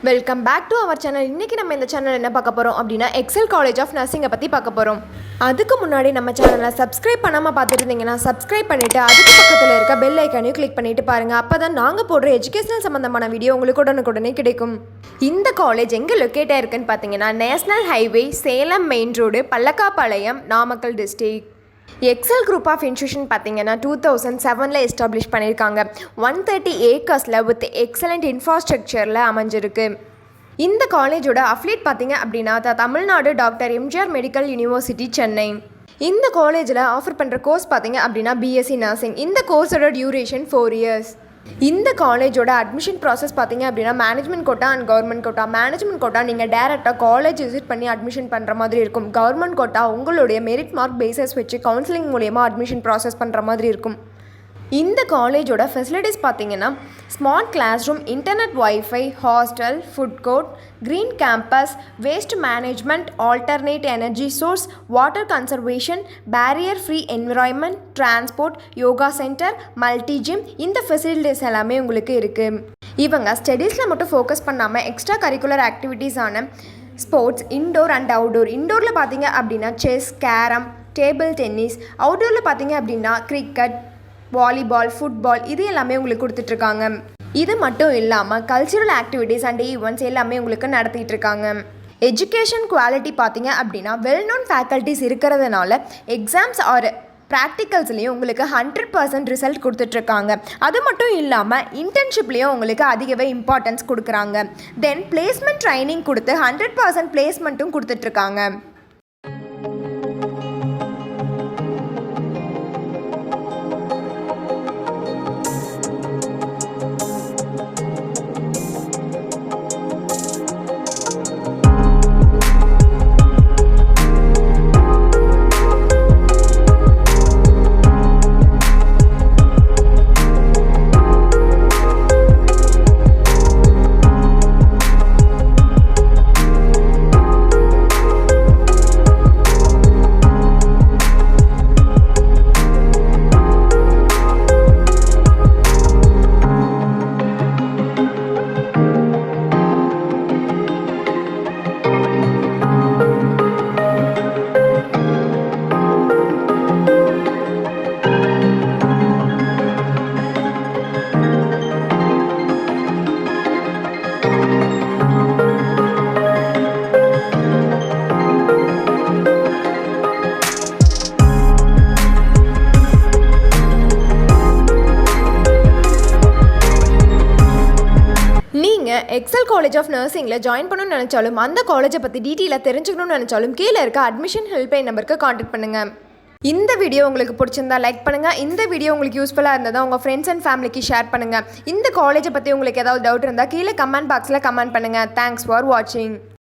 Welcome back to our channel. இன்றைக்கி நம்ம இந்த சேனல் என்ன பார்க்க போகிறோம் அப்படின்னா எக்ஸல் காலேஜ் ஆஃப் நர்சிங்கை பற்றி பார்க்க போகிறோம். அதுக்கு முன்னாடி நம்ம சேனலை சப்ஸ்கிரைப் பண்ணாமல் பார்த்துட்டு இருந்தீங்கன்னா சப்ஸ்கிரைப் பண்ணிவிட்டு அதுக்கு பக்கத்தில் இருக்க பெல் ஐக்கானையும் கிளிக் பண்ணிவிட்டு பாருங்கள். அப்போ தான் நாங்கள் போடுற எஜுகேஷனல் சம்மந்தமான வீடியோ உங்களுக்கு உடனுக்குடனே கிடைக்கும். இந்த காலேஜ் எங்கே லொக்கேட் ஆகிருக்குன்னு பார்த்தீங்கன்னா national highway, Salem main road, Pallakkapalayam, Namakkal district. Excel group of institution பார்த்தீங்கன்னா 2007 எஸ்டாப்ளிஷ் பண்ணியிருக்காங்க. 130 ஏக்கர்ஸில் வித் எக்ஸலண்ட் இன்ஃப்ராஸ்ட்ரக்சரில் அமைஞ்சிருக்கு. இந்த காலேஜோட அஃபிலியேட் பார்த்தீங்க அப்படின்னா Tamil Nadu doctor MGR medical university, Chennai. இந்த காலேஜில் ஆஃபர் பண்ணுற கோர்ஸ் பார்த்தீங்க அப்படின்னா பிஎஸ்சி நர்சிங். இந்த கோர்ஸோட டியூரேஷன் 4 இயர்ஸ். இந்த காலேஜோட அட்மிஷன் ப்ராசஸ் பார்த்தீங்க அப்படின்னா management quota and government quota. Management quota நீங்கள் டேரெக்டாக காலேஜ் விசிட் பண்ணி அட்மிஷன் பண்ணுற மாதிரி இருக்கும். கவர்மெண்ட் கோட்டா உங்களுடைய மெரிட் மார்க் பேசஸ் வச்சு கவுன்சிலிங் மூலயமா அட்மிஷன் ப்ராசஸ் பண்ணுற மாதிரி இருக்கும். இந்த காலேஜோட ஃபெசிலிட்டிஸ் பார்த்தீங்கன்னா smart class room, internet, wifi, hostel, food court, green campus, waste management, alternate energy source, water conservation, barrier free environment, transport, yoga centre, multi gym, இந்த facilities எல்லாமே உங்களுக்கு இருக்குது. இவங்க ஸ்டடீஸில் மட்டும் ஃபோக்கஸ் பண்ணாமல் எக்ஸ்ட்ரா கரிக்குலர் ஆக்டிவிட்டீஸான ஸ்போர்ட்ஸ், இன்டோர் அண்ட் அவுடோர். இன்டோரில் பார்த்தீங்க அப்படின்னா செஸ், கேரம், டேபிள் டென்னிஸ். அவுடோரில் பார்த்தீங்க அப்படின்னா கிரிக்கெட், வாலிபால், ஃபுட்பால், இது எல்லாமே உங்களுக்கு கொடுத்துட்ருக்காங்க. இது மட்டும் இல்லாமல் கல்ச்சுரல் ஆக்டிவிட்டீஸ் அண்ட் ஈவெண்ட்ஸ் எல்லாமே உங்களுக்கு நடத்திட்டு இருக்காங்க. எஜுகேஷன் குவாலிட்டி பார்த்தீங்க அப்படின்னா வெல் நோன் ஃபேக்கல்ட்டிஸ் இருக்கிறதுனால எக்ஸாம்ஸ் ஆர் ப்ராக்டிகல்ஸ்லேயும் உங்களுக்கு 100% ரிசல்ட் கொடுத்துட்ருக்காங்க. அது மட்டும் இல்லாமல் இன்டர்ன்ஷிப்லேயும் உங்களுக்கு அதிகவே இம்பார்ட்டன்ஸ் கொடுக்குறாங்க. தென் பிளேஸ்மெண்ட் ட்ரைனிங் கொடுத்து 100% பிளேஸ்மெண்ட்டும் கொடுத்துட்ருக்காங்க. எக்ஸல் காலேஜ் ஆஃப் நர்சிங்கில் ஜாயின் பண்ணணும்னு நினச்சாலும் அந்த காலேஜை பற்றி டீட்டெயிலாக தெரிஞ்சுக்கணும்னு நினச்சாலும் கீழே இருக்க அட்மிஷன் ஹெல்ப்லைன் நம்பருக்கு கான்டாக்ட் பண்ணுங்கள். இந்த வீடியோ உங்களுக்கு பிடிச்சிருந்தா லைக் பண்ணுங்கள். இந்த வீடியோ உங்களுக்கு யூஸ்ஃபுல்லாக இருந்தால் உங்கள் ஃப்ரெண்ட்ஸ் அண்ட் ஃபேமிலிக்கு ஷேர் பண்ணுங்கள். இந்த காலேஜை பற்றி உங்களுக்கு ஏதாவது டவுட் இருந்தால் கீழே கமெண்ட் பாக்ஸில் கமெண்ட் பண்ணுங்கள். தேங்க்ஸ் ஃபார் வாட்சிங்.